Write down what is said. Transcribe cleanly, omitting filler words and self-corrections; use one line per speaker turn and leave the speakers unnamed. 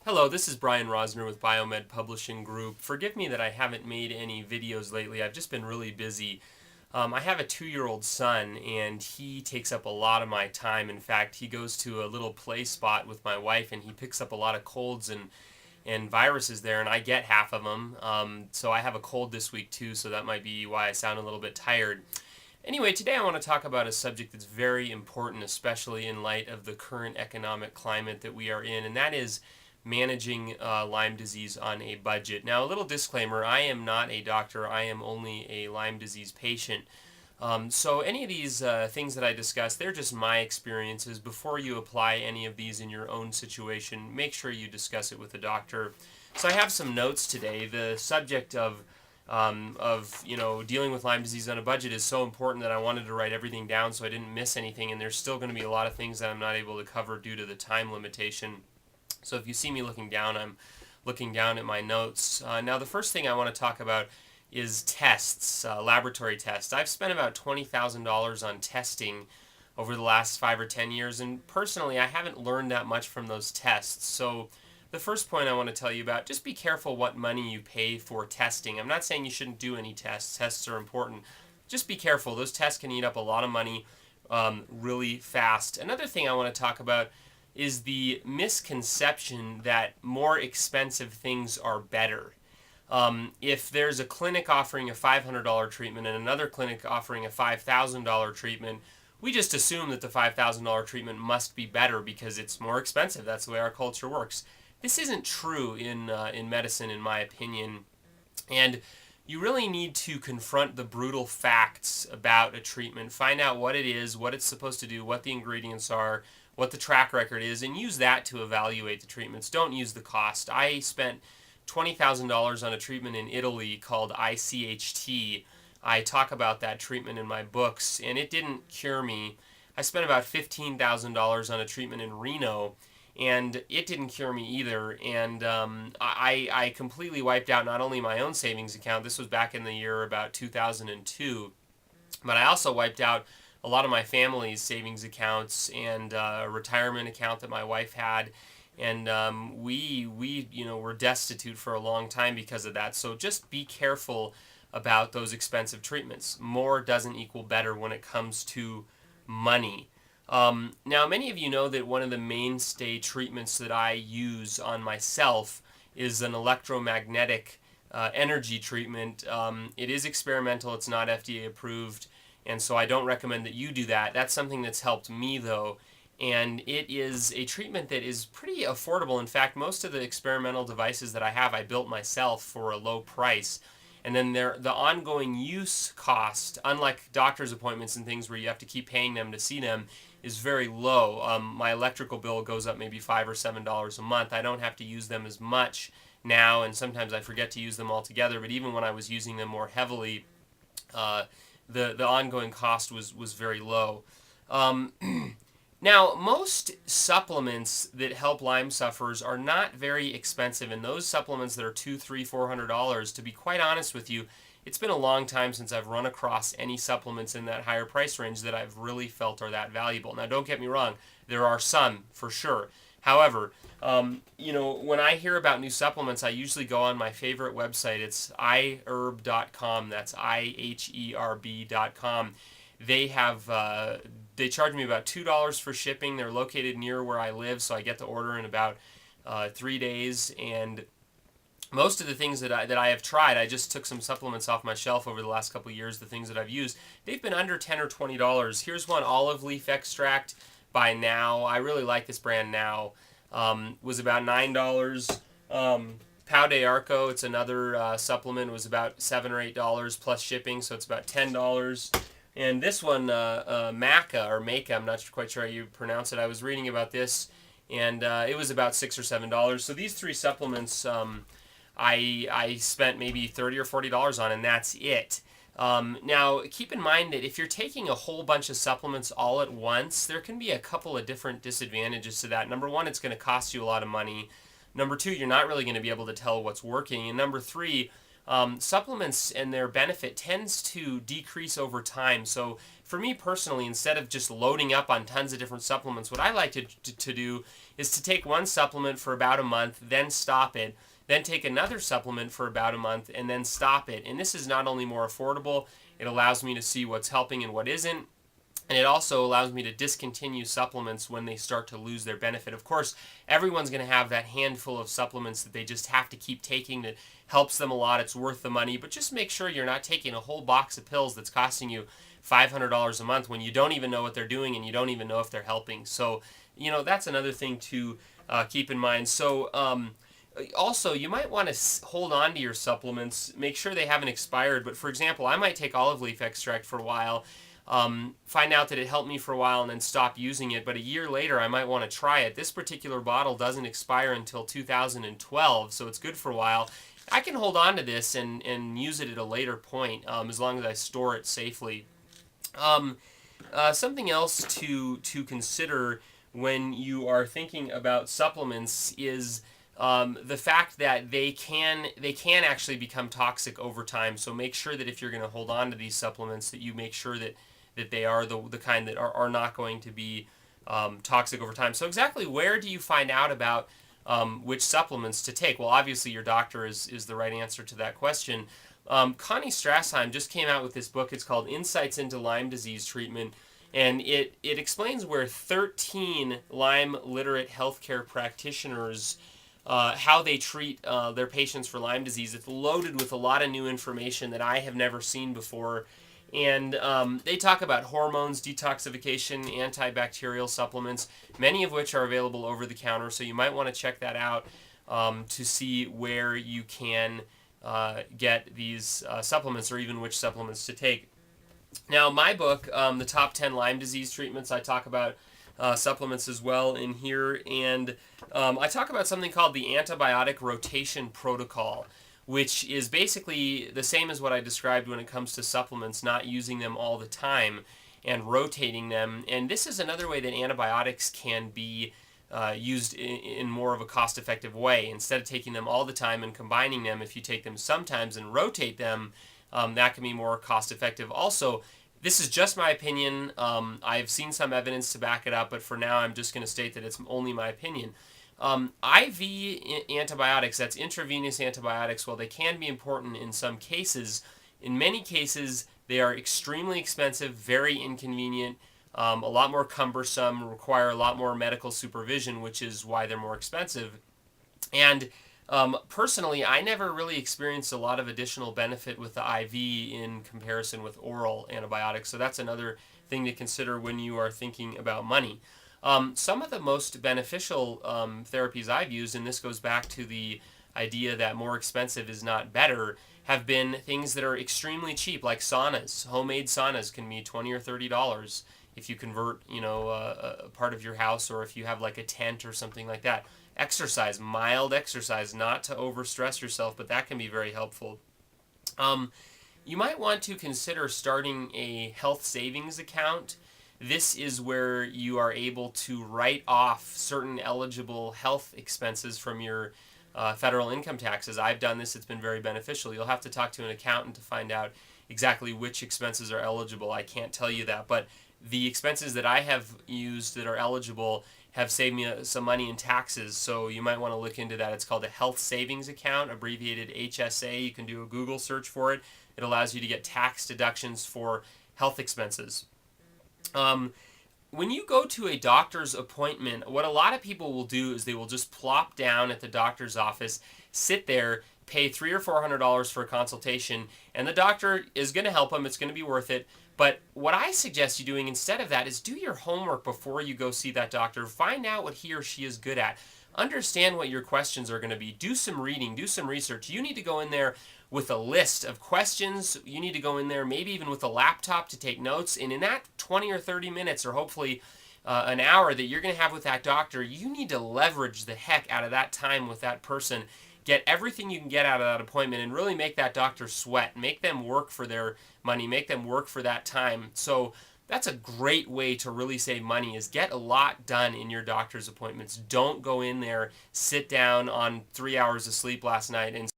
Hello, this is Brian Rosner with Biomed Publishing Group. Forgive me that I haven't made any videos lately. I've just been really busy. I have a 2-year-old son, and he takes up a lot of my time. In fact, he goes to a little play spot with my wife, and he picks up a lot of colds and viruses there, and I get half of them. So I have a cold this week too, so that might be why I sound a little bit tired. Anyway, today I want to talk about a subject that's very important, especially in light of the current economic climate that we are in, and that is managing Lyme disease on a budget. Now, a little disclaimer, I am not a doctor. I am only a Lyme disease patient. So any of these things that I discuss, they're just my experiences. Before you apply any of these in your own situation, make sure you discuss it with a doctor. So I have some notes today. The subject of dealing with Lyme disease on a budget is so important that I wanted to write everything down so I didn't miss anything, and there's still going to be a lot of things that I'm not able to cover due to the time limitation. So if you see me looking down, I'm looking down at my notes. Now the first thing I want to talk about is tests, laboratory tests. I've spent about $20,000 on testing over the last 5 or 10 years, and personally I haven't learned that much from those tests. So the first point I want to tell you about, just be careful what money you pay for testing. I'm not saying you shouldn't do any tests. Tests are important. Just be careful. Those tests can eat up a lot of money really fast. Another thing I want to talk about is the misconception that more expensive things are better. If there's a clinic offering a $500 treatment and another clinic offering a $5,000 treatment, we just assume that the $5,000 treatment must be better because it's more expensive. That's the way our culture works. This isn't true in medicine, in my opinion, and you really need to confront the brutal facts about a treatment, find out what it is, what it's supposed to do, what the ingredients are, what the track record is, and use that to evaluate the treatments. Don't use the cost. I spent $20,000 on a treatment in Italy called ICHT. I talk about that treatment in my books, and it didn't cure me. I spent about $15,000 on a treatment in Reno, and it didn't cure me either. And I completely wiped out not only my own savings account, this was back in the year about 2002, but I also wiped out a lot of my family's savings accounts and a retirement account that my wife had, and we were destitute for a long time because of that. So just be careful about those expensive treatments. More doesn't equal better when it comes to money. Now, many of you know that one of the mainstay treatments that I use on myself is an electromagnetic energy treatment. It is experimental. It's not FDA approved. And so I don't recommend that you do that. That's something that's helped me, though. And it is a treatment that is pretty affordable. In fact, most of the experimental devices that I have, I built myself for a low price. And then the ongoing use cost, unlike doctor's appointments and things where you have to keep paying them to see them, is very low. My electrical bill goes up maybe $5 or $7 a month. I don't have to use them as much now, and sometimes I forget to use them altogether. But even when I was using them more heavily, the ongoing cost was very low. Now, most supplements that help Lyme sufferers are not very expensive, and those supplements that are $200, $300, $400, to be quite honest with you, it's been a long time since I've run across any supplements in that higher price range that I've really felt are that valuable. Now, don't get me wrong, there are some for sure. However, when I hear about new supplements, I usually go on my favorite website. It's iherb.com. That's IHERB.com. They charge me about $2 for shipping. They're located near where I live, so I get the order in about 3 days. And most of the things that I have tried, I just took some supplements off my shelf over the last couple of years. The things that I've used, they've been under $10 or $20. Here's one, olive leaf extract by Now. I really like this brand Now. Was about $9. Pau de Arco, it's another supplement, was about $7 or $8 plus shipping, so it's about $10. And this one, Maca, or Maca, I'm not quite sure how you pronounce it. I was reading about this, and it was about $6 or $7. So these three supplements, I spent maybe $30 or $40 on, and that's it. Now, keep in mind that if you're taking a whole bunch of supplements all at once, there can be a couple of different disadvantages to that. Number one, it's going to cost you a lot of money. Number two, you're not really going to be able to tell what's working. And number three, supplements and their benefit tends to decrease over time. So for me personally, instead of just loading up on tons of different supplements, what I like to do is to take one supplement for about a month, then stop it, then take another supplement for about a month, and then stop it. And this is not only more affordable, it allows me to see what's helping and what isn't. And it also allows me to discontinue supplements when they start to lose their benefit. Of course, everyone's going to have that handful of supplements that they just have to keep taking that helps them a lot. It's worth the money. But just make sure you're not taking a whole box of pills that's costing you $500 a month when you don't even know what they're doing and you don't even know if they're helping. So, that's another thing to keep in mind. So, also, you might want to hold on to your supplements. Make sure they haven't expired. But for example, I might take olive leaf extract for a while, find out that it helped me for a while, and then stop using it. But a year later, I might want to try it. This particular bottle doesn't expire until 2012, so it's good for a while. I can hold on to this and use it at a later point, as long as I store it safely. Something else to consider when you are thinking about supplements is the fact that they can actually become toxic over time. So make sure that if you're going to hold on to these supplements, that you make sure that they are the kind that are not going to be toxic over time. So exactly where do you find out about which supplements to take? Well, obviously your doctor is the right answer to that question. Connie Strassheim just came out with this book. It's called Insights into Lyme Disease Treatment. And it explains where 13 Lyme literate healthcare practitioners, how they treat their patients for Lyme disease. It's loaded with a lot of new information that I have never seen before. And they talk about hormones, detoxification, antibacterial supplements, many of which are available over the counter. So you might want to check that out to see where you can get these supplements, or even which supplements to take. Now, my book, The Top 10 Lyme Disease Treatments, I talk about supplements as well in here. And I talk about something called the antibiotic rotation protocol, which is basically the same as what I described when it comes to supplements, not using them all the time and rotating them. And this is another way that antibiotics can be used in more of a cost-effective way. Instead of taking them all the time and combining them, if you take them sometimes and rotate them, that can be more cost-effective. Also, this is just my opinion. I've seen some evidence to back it up, but for now I'm just going to state that it's only my opinion. IV antibiotics, that's intravenous antibiotics, while they can be important in some cases, in many cases they are extremely expensive, very inconvenient, a lot more cumbersome, require a lot more medical supervision, which is why they're more expensive. And personally, I never really experienced a lot of additional benefit with the IV in comparison with oral antibiotics, so that's another thing to consider when you are thinking about money. Some of the most beneficial therapies I've used, and this goes back to the idea that more expensive is not better, have been things that are extremely cheap, like saunas. Homemade saunas can be $20 or $30 if you convert, a part of your house, or if you have like a tent or something like that. Exercise, mild exercise, not to overstress yourself, but that can be very helpful. You might want to consider starting a health savings account. This is where you are able to write off certain eligible health expenses from your federal income taxes. I've done this. It's been very beneficial. You'll have to talk to an accountant to find out exactly which expenses are eligible. I can't tell you that, but the expenses that I have used that are eligible have saved me some money in taxes, so you might want to look into that. It's called a health savings account, abbreviated HSA. You can do a Google search for it. It allows you to get tax deductions for health expenses. When you go to a doctor's appointment, what a lot of people will do is they will just plop down at the doctor's office, sit there, pay $300 or $400 for a consultation, and the doctor is going to help them. It's going to be worth it. But what I suggest you doing instead of that is do your homework before you go see that doctor. Find out what he or she is good at. Understand what your questions are going to be. Do some reading. Do some research. You need to go in there with a list of questions. You need to go in there maybe even with a laptop to take notes. And in that 20 or 30 minutes, or hopefully an hour that you're going to have with that doctor, you need to leverage the heck out of that time with that person. Get everything you can get out of that appointment and really make that doctor sweat. Make them work for their money. Make them work for that time. So that's a great way to really save money, is get a lot done in your doctor's appointments. Don't go in there, sit down on 3 hours of sleep last night and